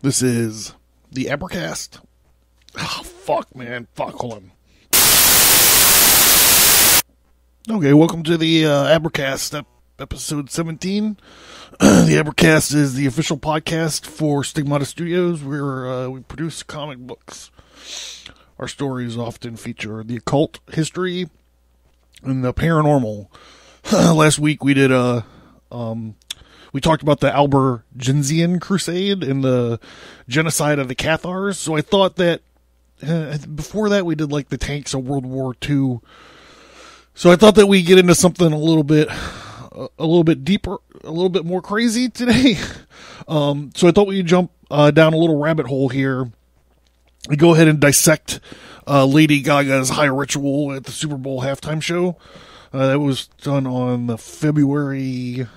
This is the Abracast. Oh, fuck, man. Fuck, hold on. Okay, welcome to the Abracast, episode 17. The Abracast is the official podcast for Stigmata Studios, where we produce comic books. Our stories often feature the occult, history, and the paranormal. Last week we did we talked about the Albigensian Crusade and the genocide of the Cathars. So I thought that before that we did like the tanks of World War II. So I thought that we get into something a little bit deeper, a little bit more crazy today. So I thought we'd jump down a little rabbit hole here. We go ahead and dissect Lady Gaga's high ritual at the Superbowl halftime show. That was done on the February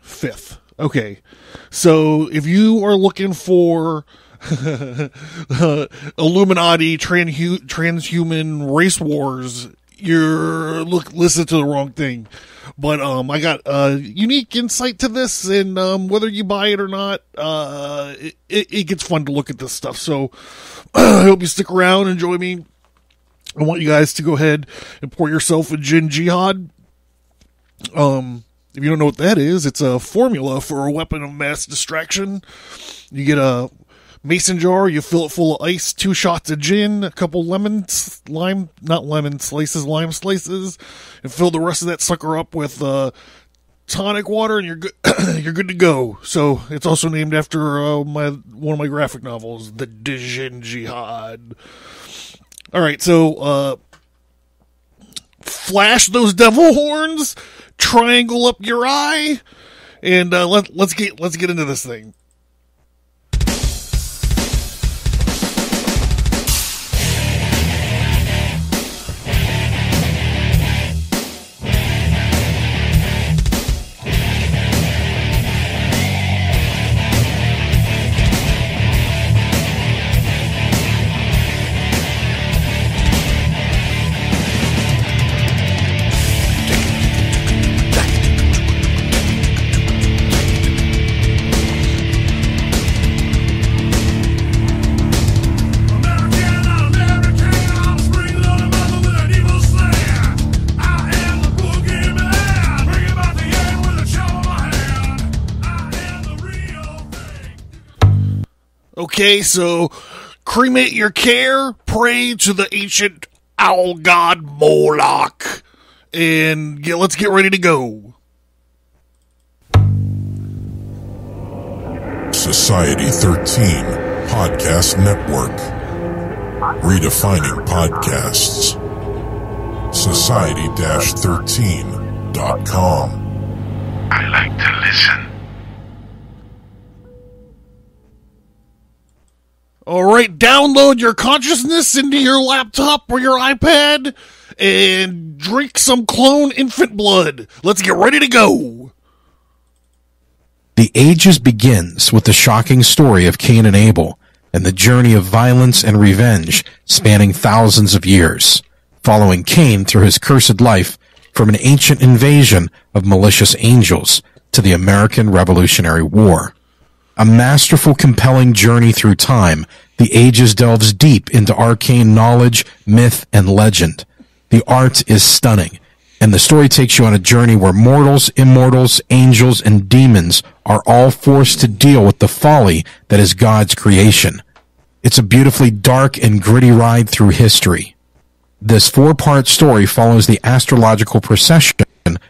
5th. Okay. So if you are looking for Illuminati transhuman race wars, you're listen to the wrong thing. But I got unique insight to this, and whether you buy it or not, it gets fun to look at this stuff. So I hope you stick around and join me. I want you guys to go ahead and pour yourself a gin jihad. If you don't know what that is, it's a formula for a weapon of mass distraction. You get a mason jar, you fill it full of ice, 2 shots of gin, a couple lime slices, and fill the rest of that sucker up with tonic water, and you're good. You're good to go. So it's also named after one of my graphic novels, The Gin Jihad. All right, so flash those devil horns, triangle up your eye, and let's get into this thing. Okay, so cremate your care, pray to the ancient owl god Moloch, and let's get ready to go. Society 13 Podcast Network. Redefining podcasts. Society-13.com. I like to listen. Alright, download your consciousness into your laptop or your iPad and drink some clone infant blood. Let's get ready to go. The Ages begins with the shocking story of Cain and Abel and the journey of violence and revenge spanning thousands of years, following Cain through his cursed life from an ancient invasion of malicious angels to the American Revolutionary War. A masterful, compelling journey through time, The Ages delves deep into arcane knowledge, myth, and legend. The art is stunning, and the story takes you on a journey where mortals, immortals, angels, and demons are all forced to deal with the folly that is God's creation. It's a beautifully dark and gritty ride through history. This 4-part story follows the astrological procession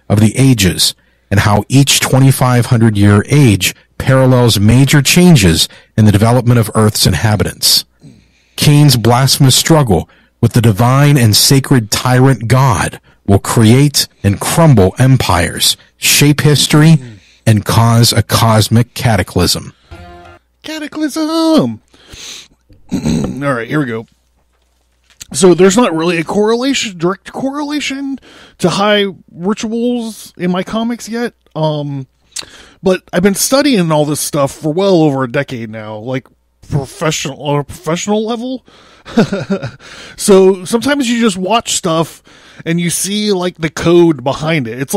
of the ages and how each 2,500-year age parallels major changes in the development of Earth's inhabitants. Cain's blasphemous struggle with the divine and sacred tyrant God will create and crumble empires, shape history, and cause a cosmic cataclysm. Cataclysm! Alright, here we go. So there's not really a direct correlation to high rituals in my comics yet. But I've been studying all this stuff for well over a decade now, like on a professional level. So sometimes you just watch stuff and you see like the code behind it. It's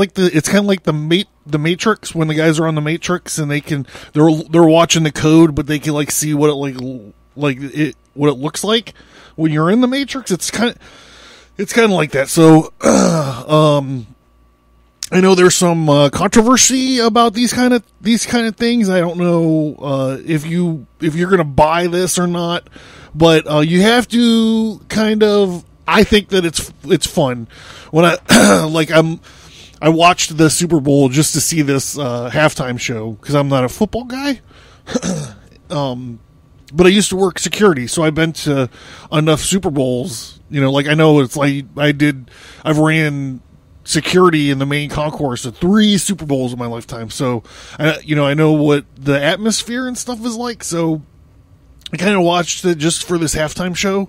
kind of like the the Matrix, when the guys are on the Matrix and they're watching the code, but they can like see what it what it looks like when you're in the Matrix. It's kind of like that. So, I know there's some controversy about these kind of things. I don't know if you're gonna buy this or not, but you have to kind of. I think that it's fun when I watched the Super Bowl just to see this halftime show because I'm not a football guy. But I used to work security, so I've been to enough Super Bowls. You know, like I know it's like I've ran security in the main concourse of 3 Super Bowls in my lifetime. So, I know what the atmosphere and stuff is like. So I kind of watched it just for this halftime show.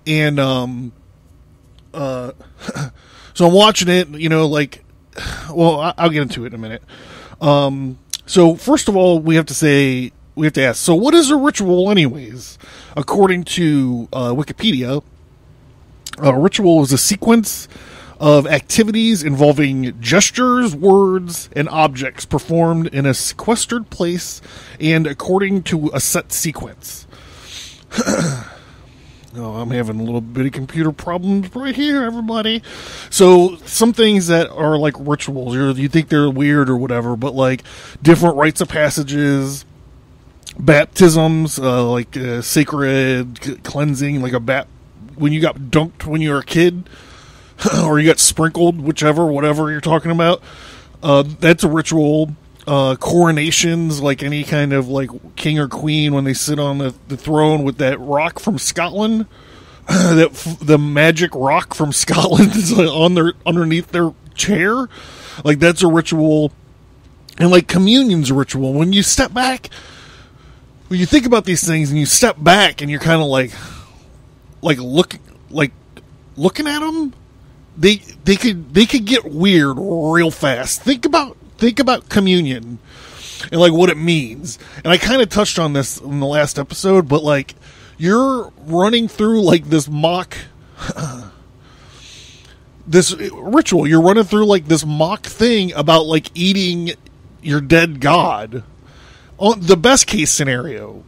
And, so I'm watching it, I'll get into it in a minute. So first of all, we have to ask, so what is a ritual anyways? According to Wikipedia, a ritual is a sequence of activities involving gestures, words, and objects performed in a sequestered place and according to a set sequence. Oh, I'm having a little bit of computer problems right here, everybody. So, some things that are like rituals, you think they're weird or whatever, but like different rites of passages, baptisms, sacred cleansing, like when you got dunked when you were a kid, or you got sprinkled, whatever you're talking about. That's a ritual. Coronations, like any kind of like king or queen when they sit on the throne with that rock from Scotland, the magic rock from Scotland is like underneath their chair, like that's a ritual. And like communion's a ritual. When you step back, when you think about these things and you step back and you're kind of like looking at them, they could get weird real fast. Think about communion and like what it means. And I kind of touched on this in the last episode, but like you're running through like this this ritual. You're running through like this mock thing about like eating your dead god. On the best case scenario.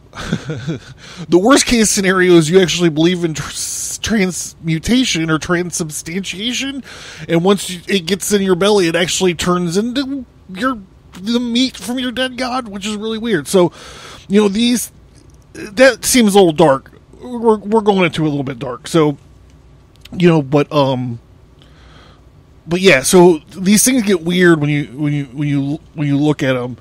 The worst case scenario is you actually believe in transmutation or transubstantiation, and once it gets in your belly, it actually turns into the meat from your dead god, which is really weird. So, that seems a little dark. We're going into a little bit dark. So, but yeah. So these things get weird when you look at them,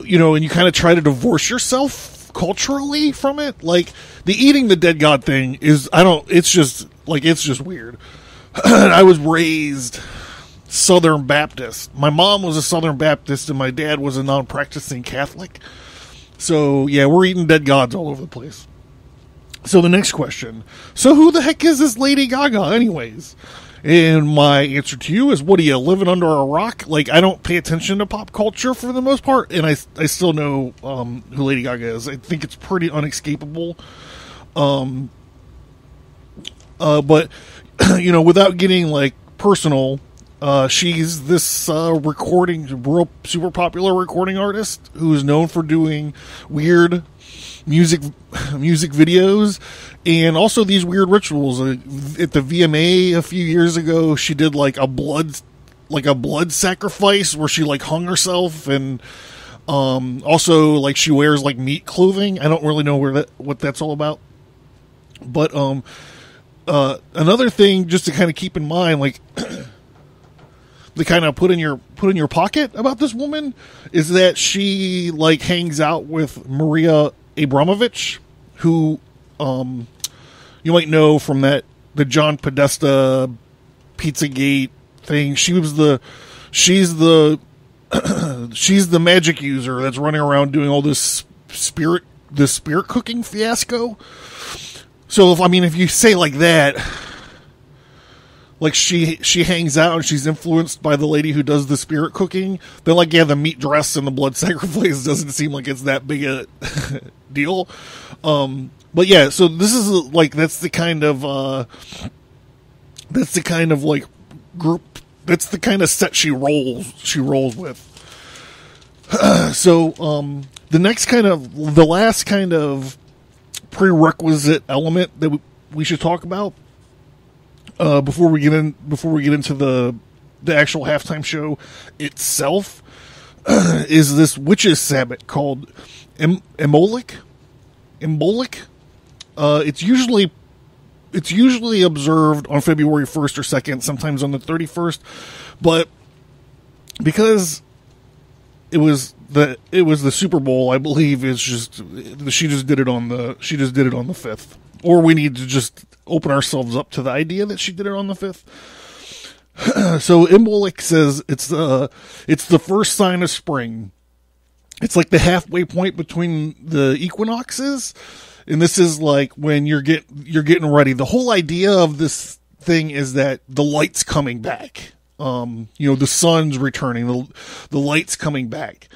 and you kind of try to divorce yourself culturally from it. Like the eating the dead god thing is, it's just weird. I was raised Southern Baptist. My mom was a Southern Baptist and my dad was a non-practicing Catholic. So yeah, we're eating dead gods all over the place. So the next question. So who the heck is this Lady Gaga anyways? And my answer to you is, what are you, living under a rock? Like, I don't pay attention to pop culture for the most part, and I still know who Lady Gaga is. I think it's pretty unescapable. But, without getting, like, personal, she's this real super popular recording artist who is known for doing weird music videos and also these weird rituals. At the VMA a few years ago, she did like a blood sacrifice where she like hung herself, and also like she wears like meat clothing. I don't really know what that's all about, but another thing just to kind of keep in mind, like to kind of put in your pocket about this woman, is that she like hangs out with Maria Abramovich, who you might know from the John Podesta Pizzagate thing. She's the magic user that's running around doing all this spirit cooking fiasco. So if you say like that, like she hangs out and she's influenced by the lady who does the spirit cooking, then like, yeah, the meat dress and the blood sacrifice doesn't seem like it's that big a deal. But yeah, so this is like, that's the kind of like group, that's the kind of set she rolls with. So, the last kind of prerequisite element that we should talk about before we get into the actual halftime show itself is this witches' sabbat called Imbolic. It's usually observed on February 1st or 2nd, sometimes on the 31st, but because it was the Super Bowl, I believe she just did it on the 5th. Or we need to just open ourselves up to the idea that she did it on the 5th. So Imbolic says it's the first sign of spring. It's like the halfway point between the equinoxes, and this is like when you're getting ready. The whole idea of this thing is that the light's coming back. The sun's returning, the light's coming back.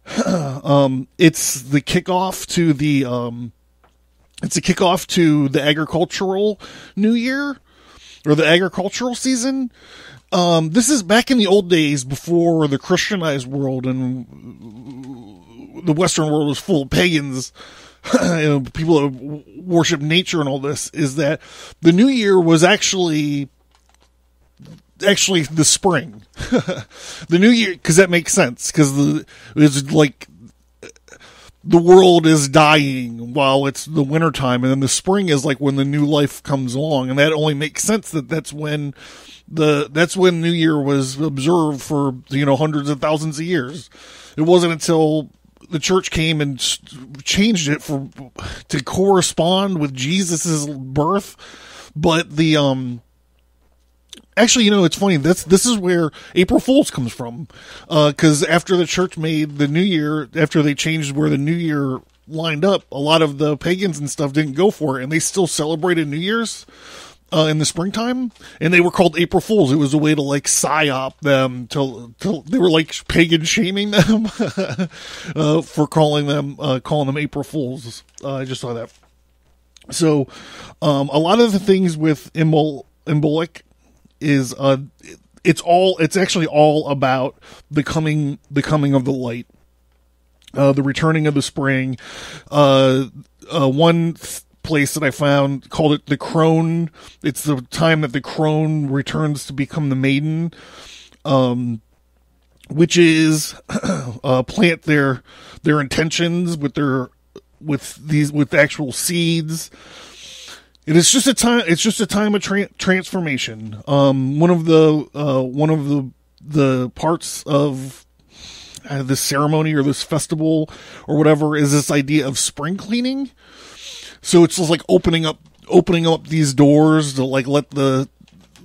It's the kickoff to the agricultural New Year, or the agricultural season. This is back in the old days before the Christianized world and the Western world was full of pagans, people that worship nature and all this, is that the New Year was actually the spring. The New Year, because that makes sense, because it's like the world is dying while it's the winter time, and then the spring is like when the new life comes along, and that only makes sense that's when New Year was observed for hundreds of thousands of years. It wasn't until the church came and changed it to correspond with Jesus's birth, but actually, it's funny. This is where April Fool's comes from, because after the church made the New Year, after they changed where the New Year lined up, a lot of the pagans and stuff didn't go for it, and they still celebrated New Year's in the springtime, and they were called April Fools. It was a way to like psyop them till they were like pagan shaming them for calling them April Fools. I just saw that. So, a lot of the things with Imbolic is it's actually all about the coming of the light, the returning of the spring. One place that I found called it the crone. It's the time that the crone returns to become the maiden, witches plant their intentions with actual seeds. It is just a time. It's just a time of transformation. One of the parts of this ceremony or this festival or whatever is this idea of spring cleaning. So it's just like opening up these doors to like let the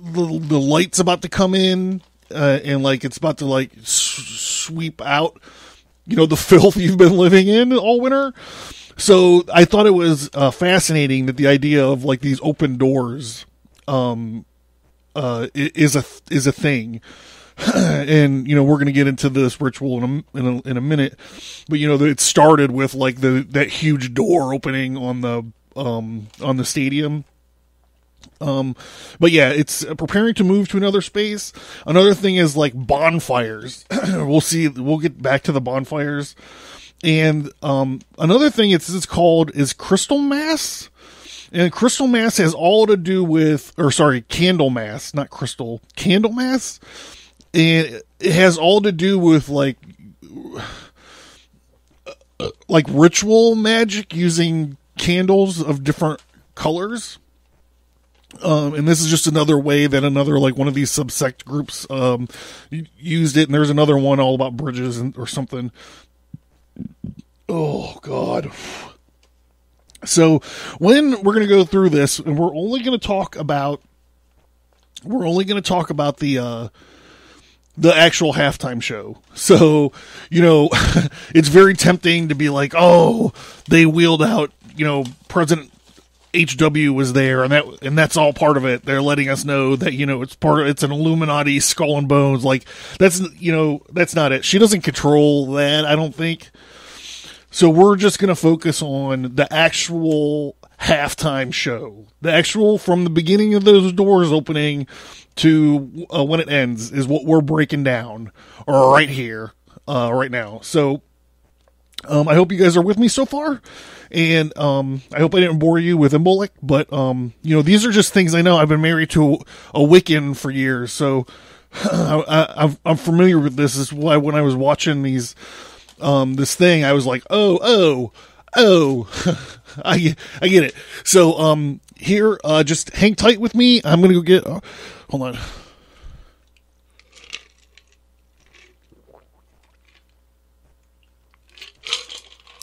light's about to come in, and like it's about to like sweep out, the filth you've been living in all winter. So I thought it was fascinating that the idea of like these open doors is a thing. And we're going to get into this ritual in a minute, but it started with like that huge door opening on the stadium. But yeah, it's preparing to move to another space. Another thing is like bonfires. We'll get back to the bonfires. And another thing is Crystal Mass. And Crystal Mass has all to do with, Candle Mass, not Crystal, Candle Mass. And it has all to do with like ritual magic using candles of different colors. And this is just another way that one of these subsect groups used it. And there's another one all about bridges or something. Oh God. So when we're going to go through this, and we're only going to talk about the actual halftime show. So, it's very tempting to be like, oh, they wheeled out, President HW was there, and that's all part of it. They're letting us know that, it's an Illuminati skull and bones. Like, that's not it. She doesn't control that, I don't think. So we're just going to focus on the actual halftime show. The actual, from the beginning of those doors opening to when it ends, is what we're breaking down right here. right now. So, I hope you guys are with me so far, and I hope I didn't bore you with Imbolic, but these are just things I know. I've been married to a Wiccan for years, so I'm familiar with this. This is why when I was watching these this thing, I was like, oh, I get it. So here, just hang tight with me. I'm gonna go get. Hold on.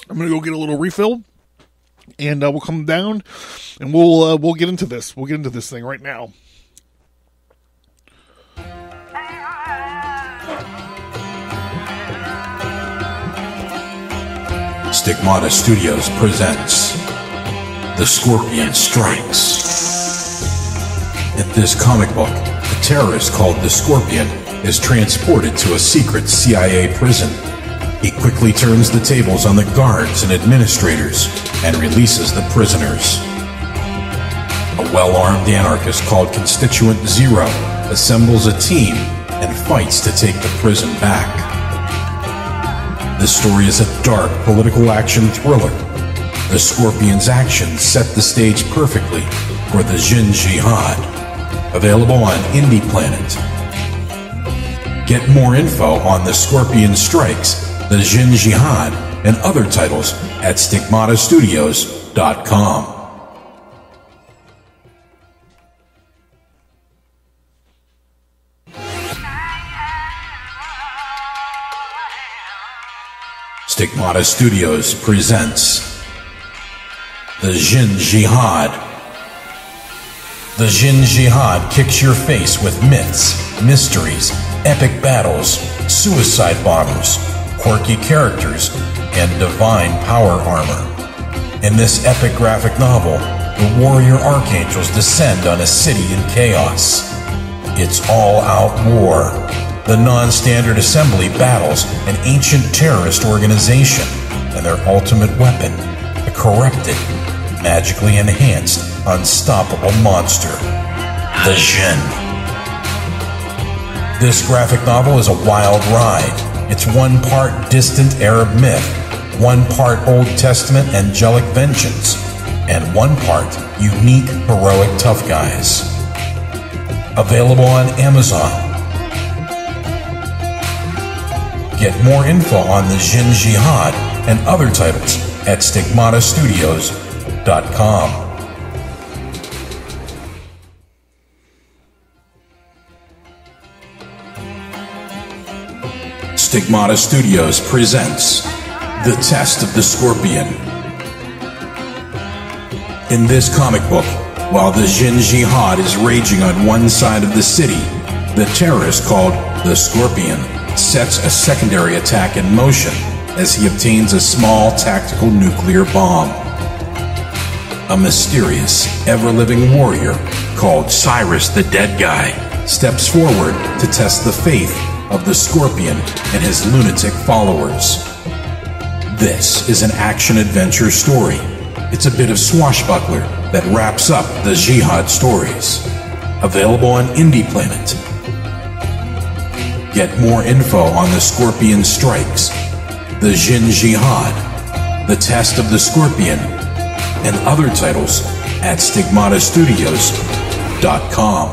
I'm gonna go get a little refill, and we'll come down, and we'll get into this. We'll get into this thing right now. Stigmata Studios presents The Scorpion Strikes. In this comic book, a terrorist called the Scorpion is transported to a secret CIA prison. He quickly turns the tables on the guards and administrators and releases the prisoners. A well-armed anarchist called Constituent Zero assembles a team and fights to take the prison back. This story is a dark political action thriller. The Scorpion's actions set the stage perfectly for the Jin Jihad. Available on Indie Planet. Get more info on The Scorpion Strikes, The Jin Jihad, and other titles at stigmatastudios.com. Stigmata Studios presents The Jin Jihad. The Jin Jihad kicks your face with myths, mysteries, epic battles, suicide bombers, quirky characters, and divine power armor. In this epic graphic novel, the warrior archangels descend on a city in chaos. It's all-out war. The non-standard assembly battles an ancient terrorist organization and their ultimate weapon, a corrupted, magically enhanced, unstoppable monster, the Jin. This graphic novel is a wild ride. It's one part distant Arab myth, one part Old Testament angelic vengeance, and one part unique heroic tough guys. Available on Amazon. Get more info on the Jin Jihad and other titles at stigmatastudios.com. Stigmata Studios presents The Test of the Scorpion. In this comic book, while the Jin Jihad is raging on one side of the city, the terrorist called the Scorpion sets a secondary attack in motion as he obtains a small tactical nuclear bomb. A mysterious, ever-living warrior called Cyrus the Dead Guy steps forward to test the faith of the Scorpion and his lunatic followers. This is an action-adventure story. It's a bit of swashbuckler that wraps up the Jihad stories. Available on Indie Planet. Get more info on The Scorpion Strikes, The Jin Jihad, The Test of the Scorpion, and other titles at stigmatastudios.com.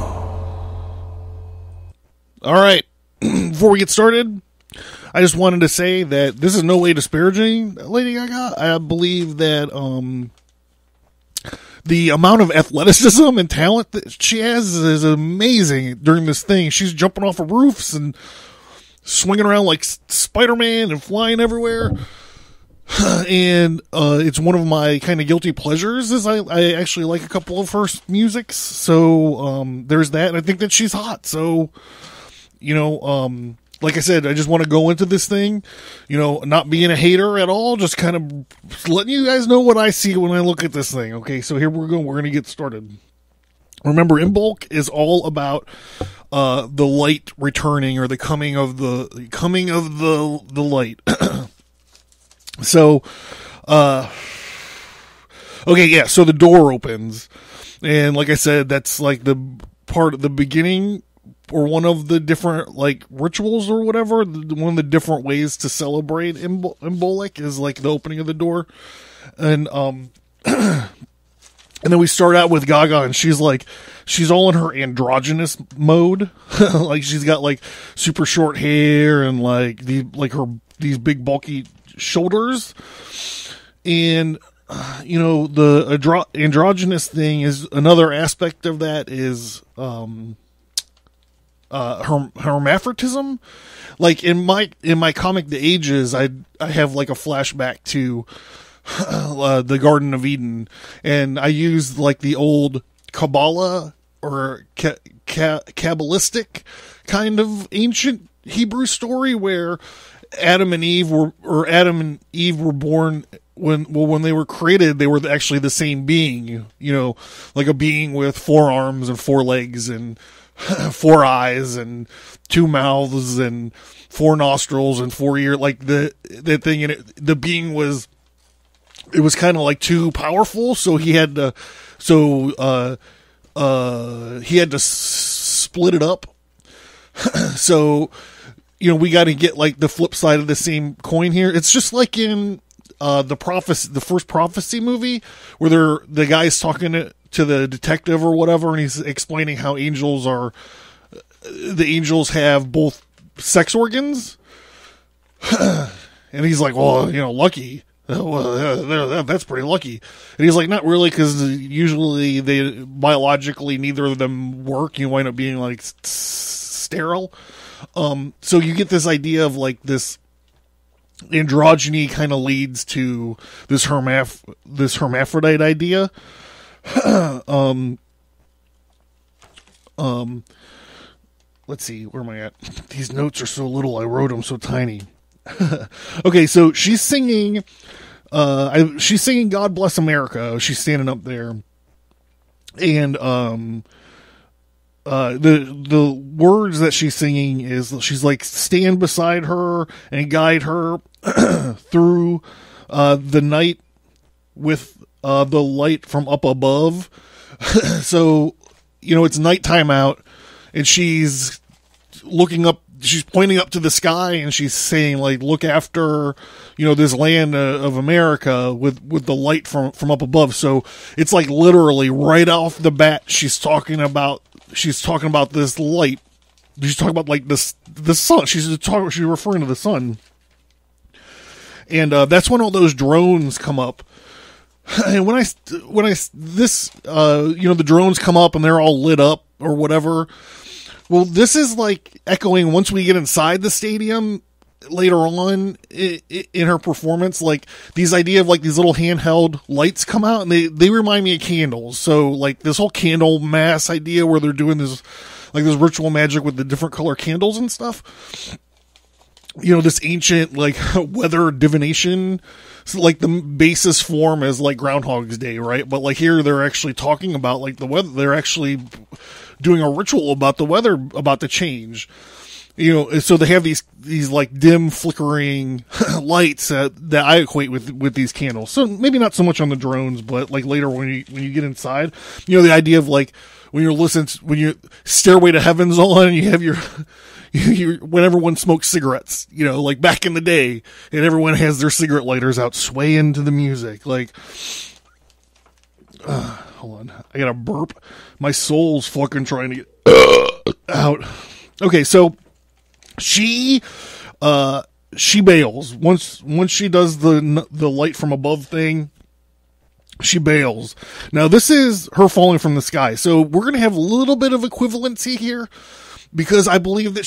All right. Before we get started, I just wanted to say that this is no way disparaging Lady Gaga. I believe that the amount of athleticism and talent that she has is amazing during this thing. She's jumping off of roofs and swinging around like Spider-Man and flying everywhere. And it's one of my kind of guilty pleasures is I actually like a couple of her musics. So there's that. And I think that she's hot. So, like I said, I just want to go into this thing, not being a hater at all, just kind of letting you guys know what I see when I look at this thing. Okay, so here we're going to get started. Remember, Imbolic is all about the light returning or the coming of the light. So, okay, yeah. So the door opens, and like I said, that's like the part of the beginning one of the different like rituals or whatever. One of the different ways to celebrate Imbolic is like the opening of the door, and and then we start out with Gaga, and she's all in her androgynous mode, like she's got like super short hair and like these big bulky shoulders, and the androgynous thing is another aspect of that is hermaphroditism. Like in my comic The Ages, I have like a flashback to the Garden of Eden, and I used like the old Kabbalah or Kabbalistic kind of ancient Hebrew story where Adam and Eve were born when they were created. They were actually the same being, like a being with 4 arms and 4 legs and 4 eyes and 2 mouths and 4 nostrils and 4 ears. Like the thing in it, the being was kind of like too powerful, so he had to split it up. So we got to get like the flip side of the same coin here. It's just like in the first Prophecy movie, where the guy's talking to the detective or whatever, and he's explaining how the angels have both sex organs, and he's like, well, lucky. Well, that's pretty lucky. And he's like, not really, because usually biologically neither of them work. You wind up being like sterile. So you get this idea of like this androgyny kind of leads to this hermaphrodite idea. Let's see, where am I at? These notes are so little, I wrote them so tiny. Okay, so she's singing God Bless America. She's standing up there, and the words that she's singing is, she's like, stand beside her and guide her through the night with the light from up above. So it's nighttime out, and she's looking up, she's pointing up to the sky, and she's saying, like, look after, this land of America with the light from up above. So it's like literally right off the bat, she's talking about this light. She's talking about like the sun. She's referring to the sun. And that's when all those drones come up. And the drones come up and they're all lit up or whatever. Well, this is like echoing once we get inside the stadium later on in her performance. Like these idea of like these little handheld lights come out, and they remind me of candles. So like this whole candle mass idea where they're doing this ritual magic with the different color candles and stuff. This ancient like weather divination. So, like the basis form is like Groundhog's Day, right? But like here they're actually talking about like the weather. They're actually doing a ritual about the weather about to change. So they have these like dim flickering lights that I equate with these candles. So maybe not so much on the drones, but like later when you get inside, the idea of like when your Stairway to Heaven's on, and you have your when everyone smokes cigarettes, like back in the day, and everyone has their cigarette lighters out swaying to the music. Like, hold on, I got a burp. My soul's fucking trying to get out. Okay, so she bails once she does the light from above thing. She bails. Now this is her falling from the sky. So we're going to have a little bit of equivalency here, because I believe that I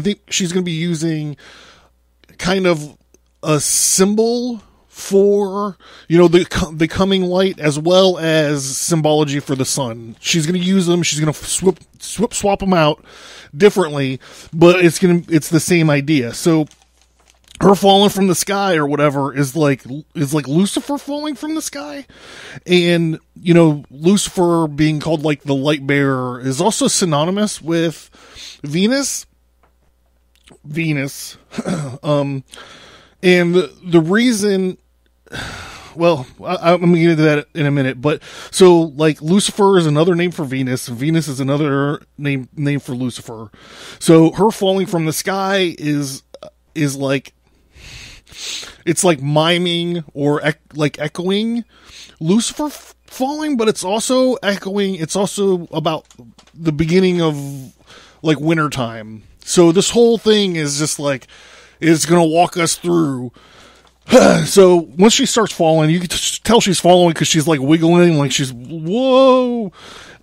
think she's going to be using kind of a symbol for, the coming light, as well as symbology for the sun. She's going to use them. She's going to swap them out differently, but it's the same idea. So her falling from the sky or whatever is like Lucifer falling from the sky. And, Lucifer being called like the light bearer is also synonymous with Venus. And the reason, well, I'm going to get into that in a minute. But so, like, Lucifer is another name for Venus. Venus is another name for Lucifer. So her falling from the sky is like, it's like miming or like echoing Lucifer falling, but it's also echoing. It's also about the beginning of like wintertime. So this whole thing is just like, it's going to walk us through. So once she starts falling, you can tell she's falling because she's like wiggling, like she's whoa,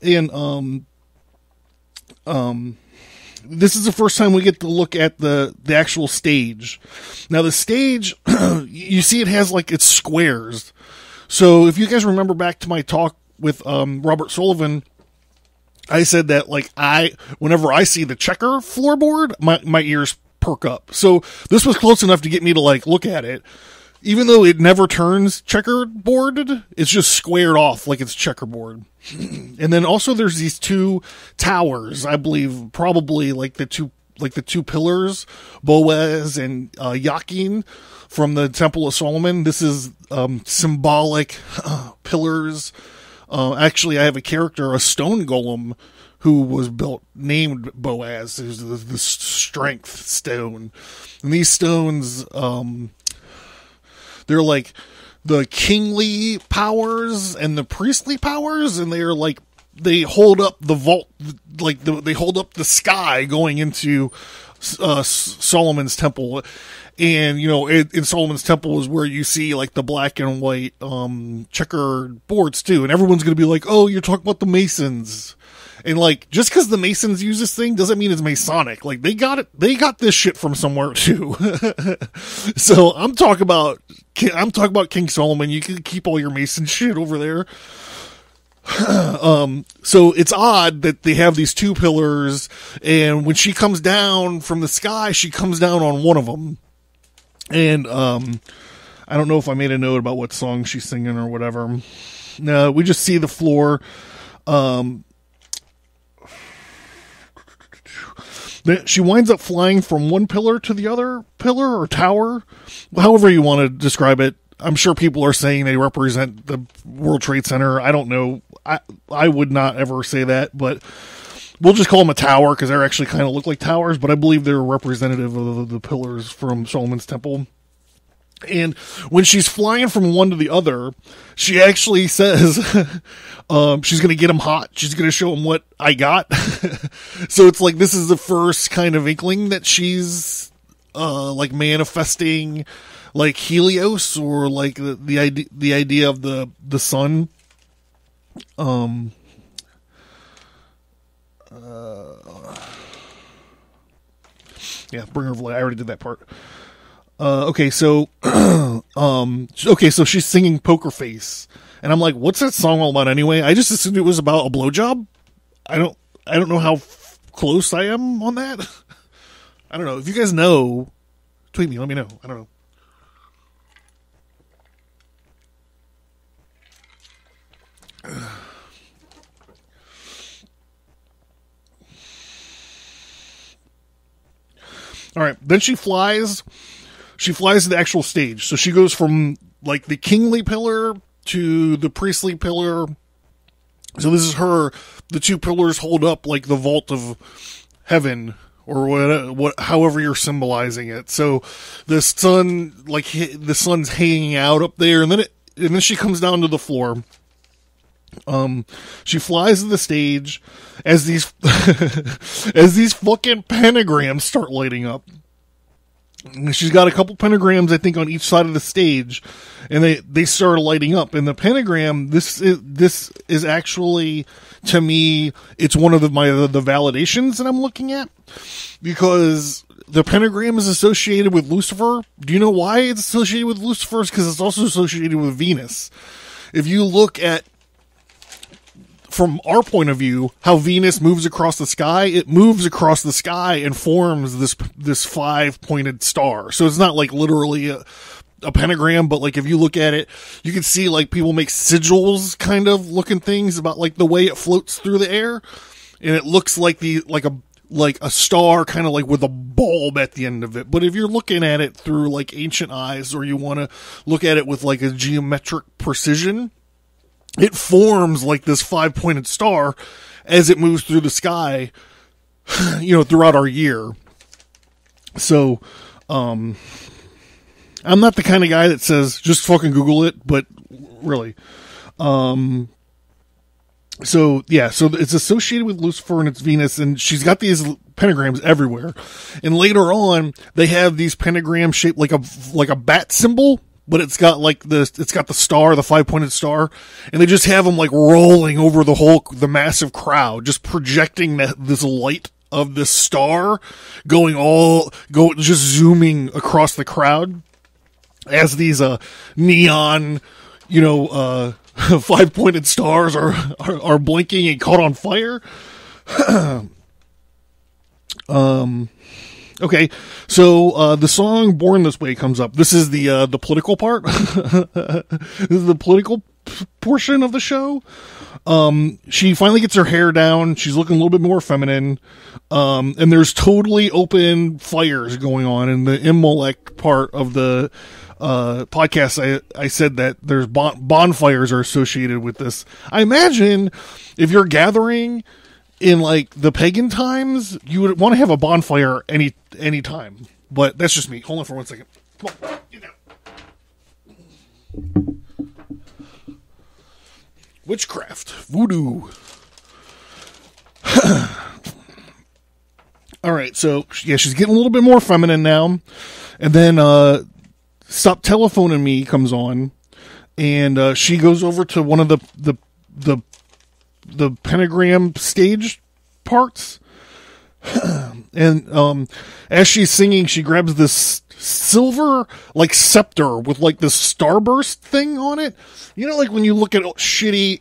and this is the first time we get to look at the actual stage. Now the stage, you see, it has like its squares. So if you guys remember back to my talk with Robert Sullivan, I said that like whenever I see the checker floorboard, my ears perk up. So this was close enough to get me to like look at it. Even though it never turns checkerboarded, it's just squared off like it's checkerboard. And then also there's these two towers, I believe, probably like the two pillars, Boaz and Yakin from the Temple of Solomon. This is symbolic pillars. Actually, I have a character, a stone golem, who was built, named Boaz, who's the strength stone. And these stones, they're like the kingly powers and the priestly powers, and they're like, they hold up the vault, like they hold up the sky going into Solomon's temple. And, you know, in Solomon's temple is where you see like the black and white checkered boards too. And everyone's going to be like, oh, you're talking about the Masons. And like, just because the Masons use this thing doesn't mean it's Masonic. Like, they got this shit from somewhere too. So I'm talking about King Solomon. You can keep all your Mason shit over there. So it's odd that they have these two pillars, and when she comes down from the sky, she comes down on one of them. And, I don't know if I made a note about what song she's singing or whatever. No, we just see the floor. She winds up flying from one pillar to the other pillar or tower, however you want to describe it. I'm sure people are saying they represent the World Trade Center. I don't know. I would not ever say that, but we'll just call them a tower because they actually kind of look like towers, but I believe they're representative of the pillars from Solomon's temple. And when she's flying from one to the other, she actually says she's going to get him hot. She's going to show him what I got. So it's like, this is the first kind of inkling that she's like manifesting like Helios, or like the idea of the sun. Yeah, bringer of light. I already did that part. Okay, so so she's singing Poker Face, and I'm like, what's that song all about anyway? I just assumed it was about a blowjob. I don't know how close I am on that. I don't know. If you guys know, tweet me. Let me know. I don't know. All right, then she flies to the actual stage. So she goes from like the kingly pillar to the priestly pillar. So this is her. The two pillars hold up like the vault of heaven, or what however you're symbolizing it. So the sun, like the sun's hanging out up there, and then she comes down to the floor. She flies to the stage as these as these fucking pentagrams start lighting up. And she's got a couple pentagrams, I think, on each side of the stage, and they start lighting up. And the pentagram, this is actually, to me, it's one of the validations that I'm looking at, because the pentagram is associated with Lucifer. Do you know why it's associated with Lucifer? It's because it's also associated with Venus. If you look at, from our point of view, how Venus moves across the sky, it moves across the sky and forms this 5-pointed star. So it's not like literally a pentagram, but like if you look at it, you can see like people make sigils kind of looking things about like the way it floats through the air, and it looks like like a star kind of like with a bulb at the end of it. But if you're looking at it through like ancient eyes, or you want to look at it with like a geometric precision, it forms like this 5-pointed star as it moves through the sky, throughout our year. So, I'm not the kind of guy that says just fucking Google it, but really, so it's associated with Lucifer and it's Venus, and she's got these pentagrams everywhere. And later on, they have these pentagrams shaped like a bat symbol, but it's got the star, the 5-pointed star, and they just have them like rolling over the massive crowd, just projecting this light of this star just zooming across the crowd as these neon 5-pointed stars are blinking and caught on fire. Okay, so the song "Born This Way" comes up. This is the political part. This is the political portion of the show. She finally gets her hair down. She's looking a little bit more feminine. And there's totally open fires going on in the Imbolic part of the podcast. I said that there's bonfires are associated with this. I imagine if you're gathering in like the pagan times, you would want to have a bonfire any time. But that's just me. Hold on for 1 second. Come on, get down. Witchcraft, voodoo. All right, so yeah, she's getting a little bit more feminine now, and then "Stop Telephoning Me" comes on, and she goes over to one of the pentagram stage parts, and as she's singing, she grabs this silver like scepter with like this starburst thing on it. Like when you look at shitty,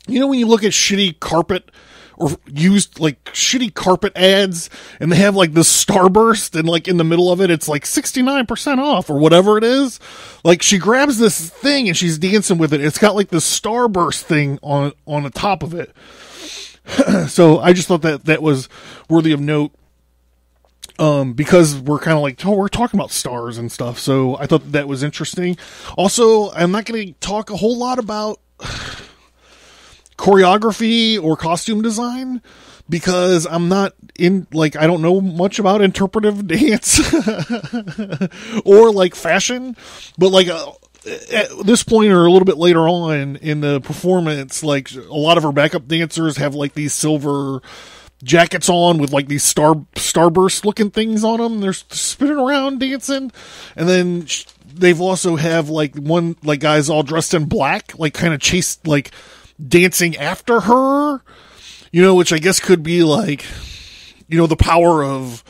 when you look at shitty carpet or used like shitty carpet ads, and they have like this starburst, and like in the middle of it, it's like 69% off or whatever it is. Like she grabs this thing and she's dancing with it. It's got like this starburst thing on the top of it. So I just thought that was worthy of note. Because we're kind of like, we're talking about stars and stuff. So I thought that was interesting. Also, I'm not going to talk a whole lot about choreography or costume design, because I'm not I don't know much about interpretive dance or like fashion, but like, at this point or a little bit later on in the performance, like a lot of her backup dancers have like these silver jackets on with like these starburst looking things on them. They're spinning around dancing, and then they've also have like one like guys all dressed in black, like kind of chased like dancing after her, which I guess could be like the power of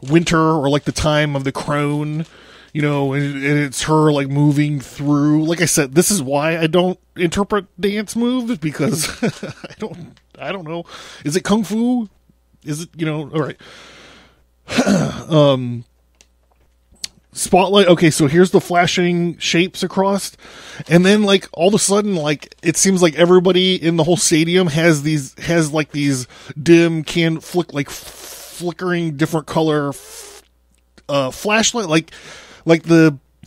winter or like the time of the crone, and it's her like moving through. Like I said, this is why I don't interpret dance moves, because I don't know. Is it kung fu? Is it, all right. Spotlight. Okay, so here's the flashing shapes across, and then like all of a sudden, like it seems like everybody in the whole stadium has these dim flickering different color flashlight, like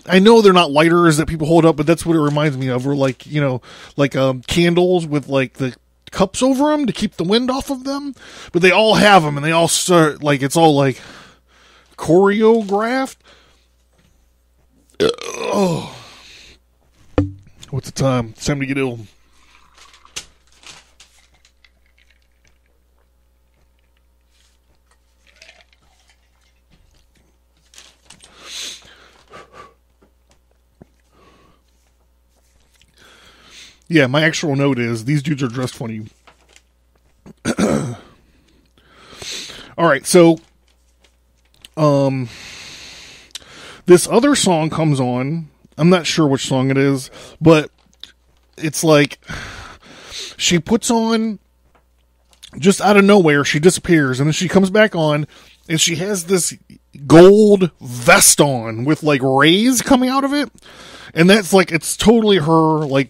I know they're not lighters that people hold up, but that's what it reminds me of. Or like candles with like the cups over them to keep the wind off of them, but they all have them, and they all start like it's all like choreographed. Oh, what's the time? It's time to get ill. Yeah, my actual note is these dudes are dressed funny. All right, so this other song comes on. I'm not sure which song it is, but it's like she puts on, just out of nowhere, she disappears, and then she comes back on, and she has this gold vest on with like rays coming out of it, and that's like, it's totally her like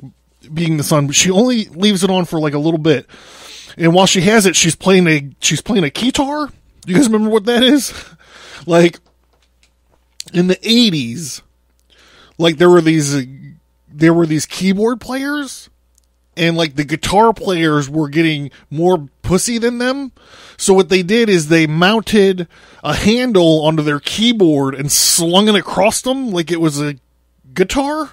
being the sun, but she only leaves it on for like a little bit, And while she has it, she's playing a guitar. You guys remember what that is? Like, in the 80s, like, there were these keyboard players, and, like, the guitar players were getting more pussy than them. So what they did is they mounted a handle onto their keyboard and slung it across them like it was a guitar,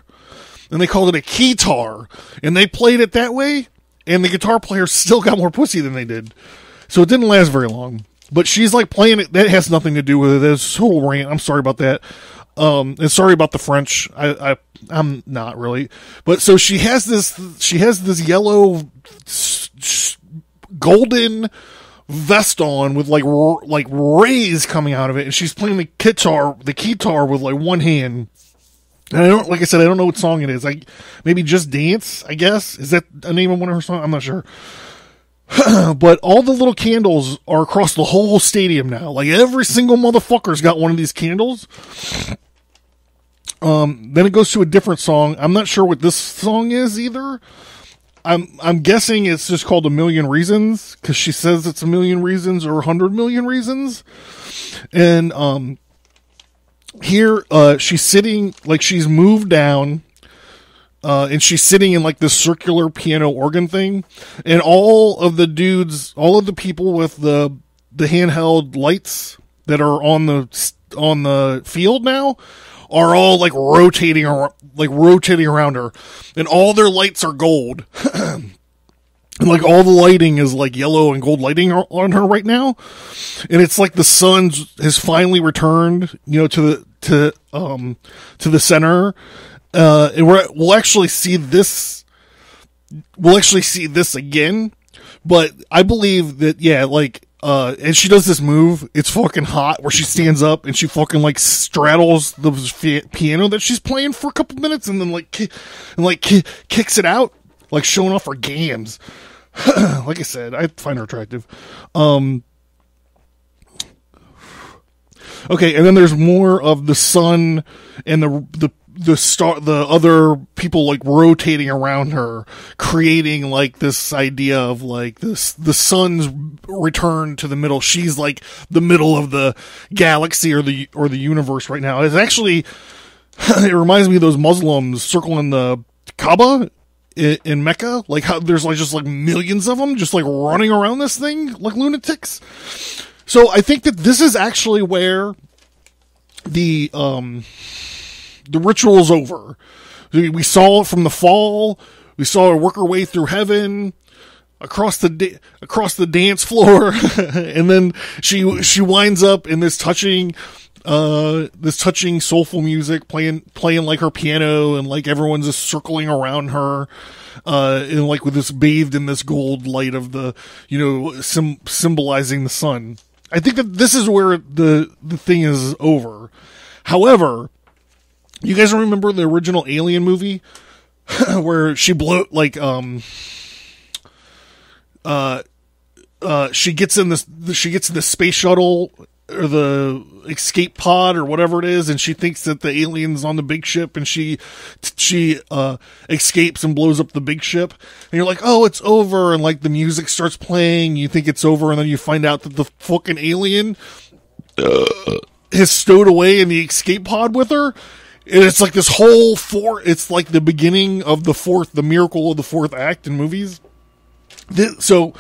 and they called it a keytar, and they played it that way, and the guitar players still got more pussy than they did. So it didn't last very long. But she's, like, playing it. That has nothing to do with it. It's a total rant. I'm sorry about that. And sorry about the French. I'm not really. But so she has this yellow, golden vest on with like rays coming out of it, and she's playing the guitar with like one hand. And I don't know what song it is. Like, maybe Just Dance, I guess. Is that a name of one of her songs? I'm not sure. But all the little candles are across the whole stadium now. Like, every single motherfucker's got one of these candles. Then it goes to a different song. I'm not sure what this song is either. I'm guessing it's just called A Million Reasons, because she says it's a million reasons or 100 million reasons. And here she's sitting, like, she's moved down, and she's sitting in like this circular piano organ thing, and all of the people with the handheld lights that are on the field now are all like rotating around her, and all their lights are gold. And like all the lighting is like yellow and gold lighting on her right now, and it's like the sun has finally returned, to the center. And we'll actually see this. We'll actually see this again, but I believe that and she does this move. It's fucking hot, where she stands up and she fucking like straddles the piano that she's playing for a couple minutes, and then kicks it out, like showing off her gams. Like I said, I find her attractive. Okay, and then there's more of the sun and the other people like rotating around her, creating like this idea of like the sun's return to the middle. She's like the middle of the galaxy or the universe right now. It's actually, it reminds me of those Muslims circling the Kaaba in Mecca, like how there's like just like millions of them just like running around this thing like lunatics. So I think that this is actually where the ritual's over. We saw it from the fall. We saw her work her way through heaven, across the dance floor, and then she winds up in this touching soulful music, playing like her piano, and like everyone's just circling around her, and like with this bathed in this gold light of the symbolizing the sun. I think that this is where the thing is over. However, you guys remember the original Alien movie where she she gets in the space shuttle or the escape pod or whatever it is, and she thinks that the alien's on the big ship, and she escapes and blows up the big ship, and you're like, oh, it's over, and like the music starts playing, you think it's over, and then you find out that the fucking alien has stowed away in the escape pod with her. And it's like this whole it's like the beginning of the miracle of the fourth act in movies. So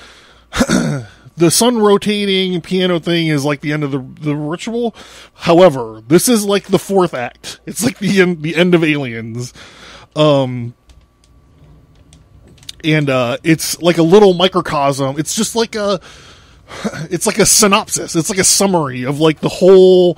the sun rotating piano thing is like the end of the ritual. However, this is like the fourth act. It's like the end of Aliens. And it's like a little microcosm. It's just like it's like a synopsis. It's like a summary of like the whole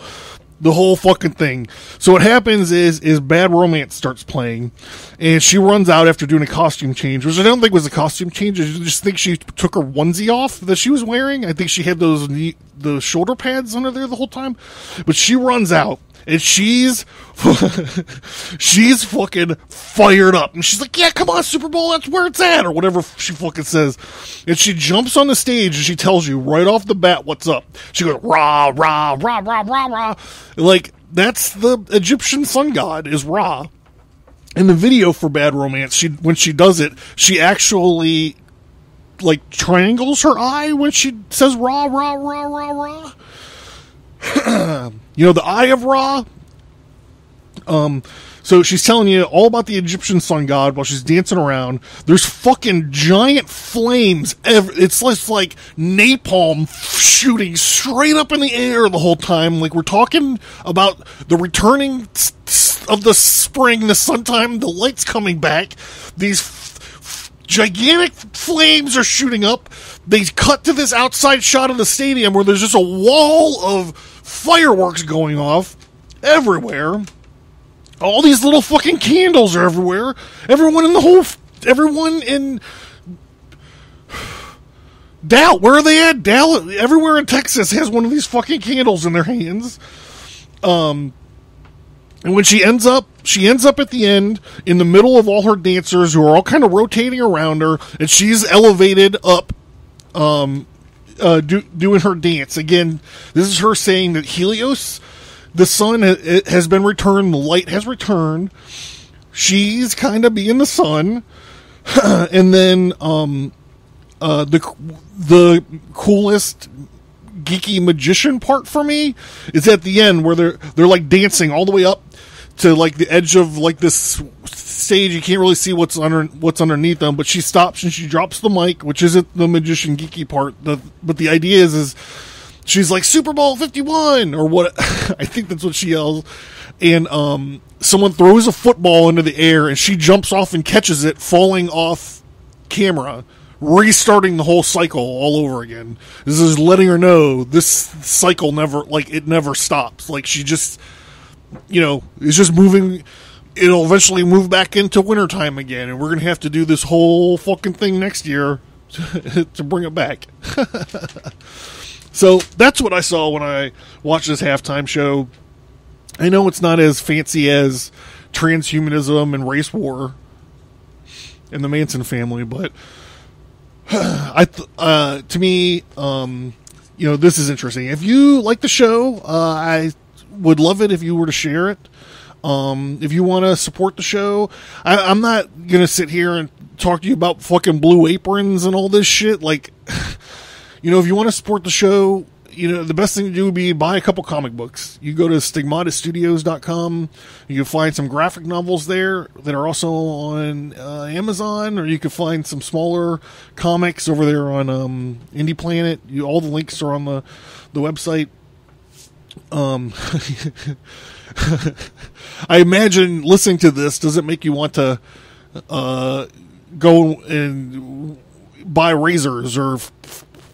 fucking thing. So what happens is Bad Romance starts playing, and she runs out after doing a costume change, which I don't think was a costume change. I just think she took her onesie off that she was wearing. I think she had those shoulder pads under there the whole time. But she runs out, and she's fucking fired up. And she's like, yeah, come on, Superbowl, that's where it's at, or whatever she fucking says. And she jumps on the stage, and she tells you right off the bat what's up. She goes, Ra, Ra, Ra, Ra, Ra, Ra. Like, that's the Egyptian sun god, is Ra. In the video for Bad Romance, when she does it, she actually like triangles her eye when she says Ra, Ra, Ra, Ra, Ra. You know, the Eye of Ra. So she's telling you all about the Egyptian sun god while she's dancing around. There's fucking giant flames. It's like napalm shooting straight up in the air the whole time. Like, we're talking about the returning of the spring, the sun time, the light's coming back. These gigantic flames are shooting up. They cut to this outside shot of the stadium where there's just a wall of fireworks going off everywhere. All these little fucking candles are everywhere. Everyone in Dallas, where are they at? Dallas, everywhere in Texas has one of these fucking candles in their hands. And when she ends up at the end in the middle of all her dancers who are all kind of rotating around her, and she's elevated up, doing her dance. Again, this is her saying that Helios, the sun has been returned. The light has returned. She's kind of being the sun. And then the coolest geeky magician part for me is at the end where they're like dancing all the way up to like the edge of like this stage. You can't really see what's underneath them, but she stops and she drops the mic, which isn't the magician geeky part. But the idea is she's like, Super Bowl 51 or what? I think that's what she yells. And someone throws a football into the air and she jumps off and catches it, falling off camera, restarting the whole cycle all over again. This is letting her know this cycle never stops. Like, she just, is just moving. It'll eventually move back into wintertime again, and we're going to have to do this whole fucking thing next year to bring it back. So that's what I saw when I watched this halftime show. I know it's not as fancy as transhumanism and race war and the Manson family, but to me, this is interesting. If you like the show, I would love it if you were to share it. If you want to support the show, I'm not going to sit here and talk to you about fucking Blue Aprons and all this shit. Like, if you want to support the show, the best thing to do would be buy a couple comic books. You go to stigmatastudios.com. You can find some graphic novels there that are also on Amazon, or you can find some smaller comics over there on Indie Planet. All the links are on the website. I imagine listening to this doesn't make you want to go and buy razors or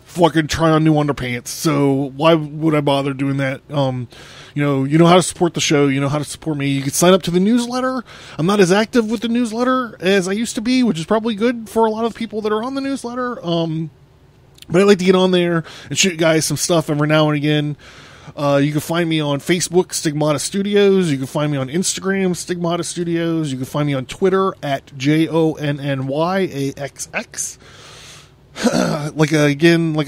fucking try on new underpants. So why would I bother doing that? You know how to support the show. You know how to support me. You can sign up to the newsletter. I'm not as active with the newsletter as I used to be, which is probably good for a lot of people that are on the newsletter. But I like to get on there and shoot you guys some stuff every now and again. You can find me on Facebook, Stigmata Studios. You can find me on Instagram, Stigmata Studios. You can find me on Twitter at JONNYAXX. Like I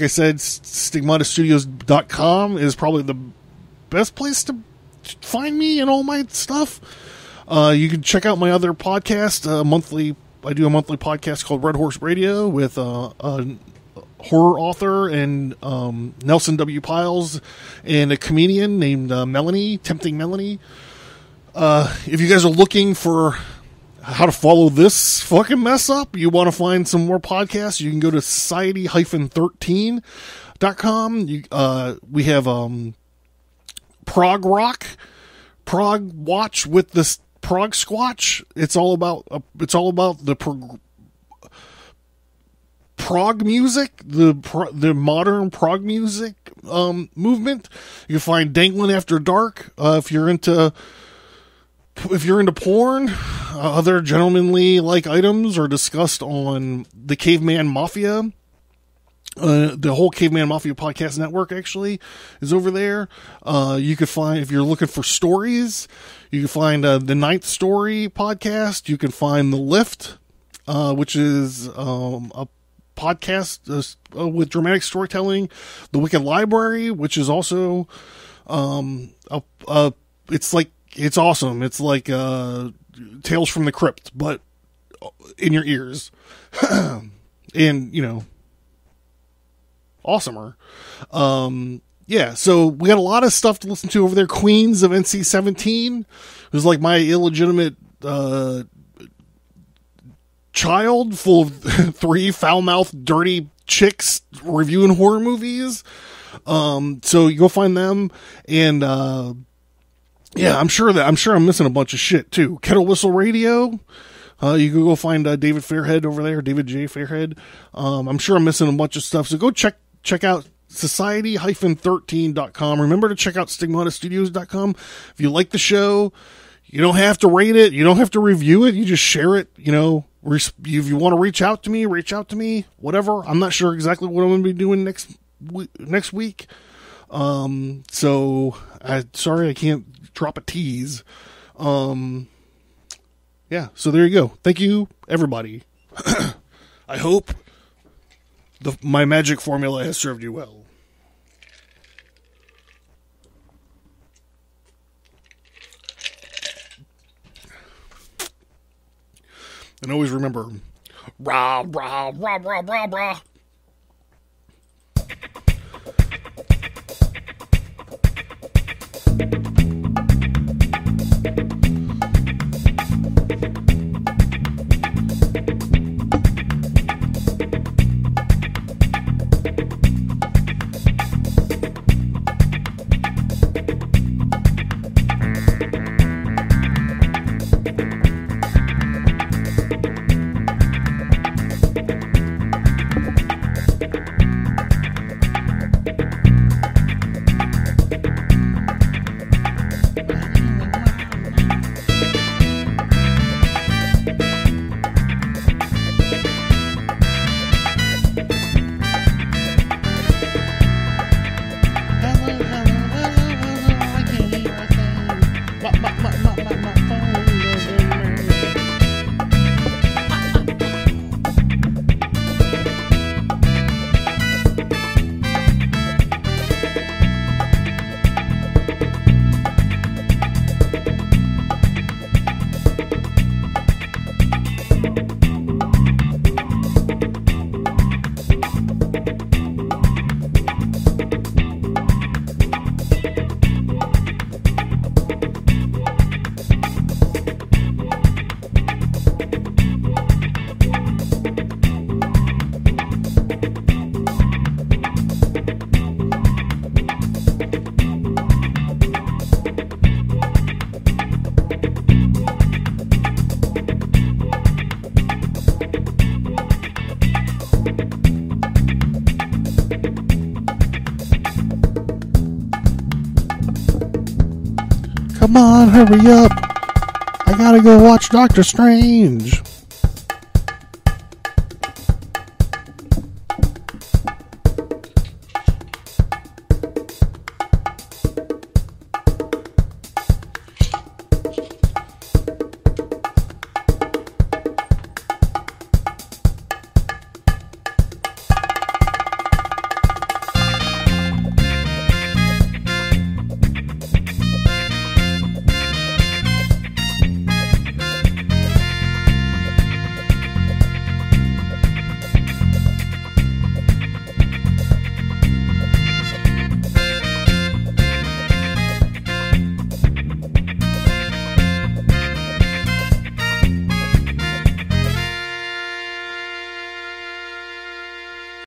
said, stigmatastudios.com is probably the best place to find me and all my stuff. You can check out my other podcast, I do a monthly podcast called Red Horse Radio with a horror author and Nelson W. Piles and a comedian named Melanie, Tempting Melanie. If you guys are looking for how to follow this fucking mess up, you want to find some more podcasts, you can go to society-13.com. We have Prog Rock, Prog Watch with this Prog Squatch. It's all about the prog music, the modern prog music movement. You can find Dangling After Dark if you're into porn. Other gentlemanly like items are discussed on the Caveman Mafia. The whole Caveman Mafia podcast network actually is over there. You can find, if you're looking for stories, you can find the Ninth Story podcast. You can find The Lift, which is a podcast with dramatic storytelling. The Wicked Library, which is also it's awesome. It's like Tales from the Crypt, but in your ears. And awesomer. Yeah, so we got a lot of stuff to listen to over there. Queens of NC-17. It was like my illegitimate child full of 3 foul-mouthed, dirty chicks reviewing horror movies. So you go find them, and yeah, I'm sure I'm missing a bunch of shit too. Kettle Whistle Radio. You can go find David Fairhead over there, David J. Fairhead. I'm sure I'm missing a bunch of stuff. So go check out society-13.com. Remember to check out stigmatastudios.com. If you like the show, you don't have to rate it. You don't have to review it. You just share it. You know, if you want to reach out to me, whatever. I'm not sure exactly what I'm going to be doing next week. So sorry, I can't drop a tease. Yeah, so there you go. Thank you, everybody. I hope my magic formula has served you well. And always remember, rah, rah, rah, rah, rah, rah. Come on, hurry up. I gotta go watch Doctor Strange.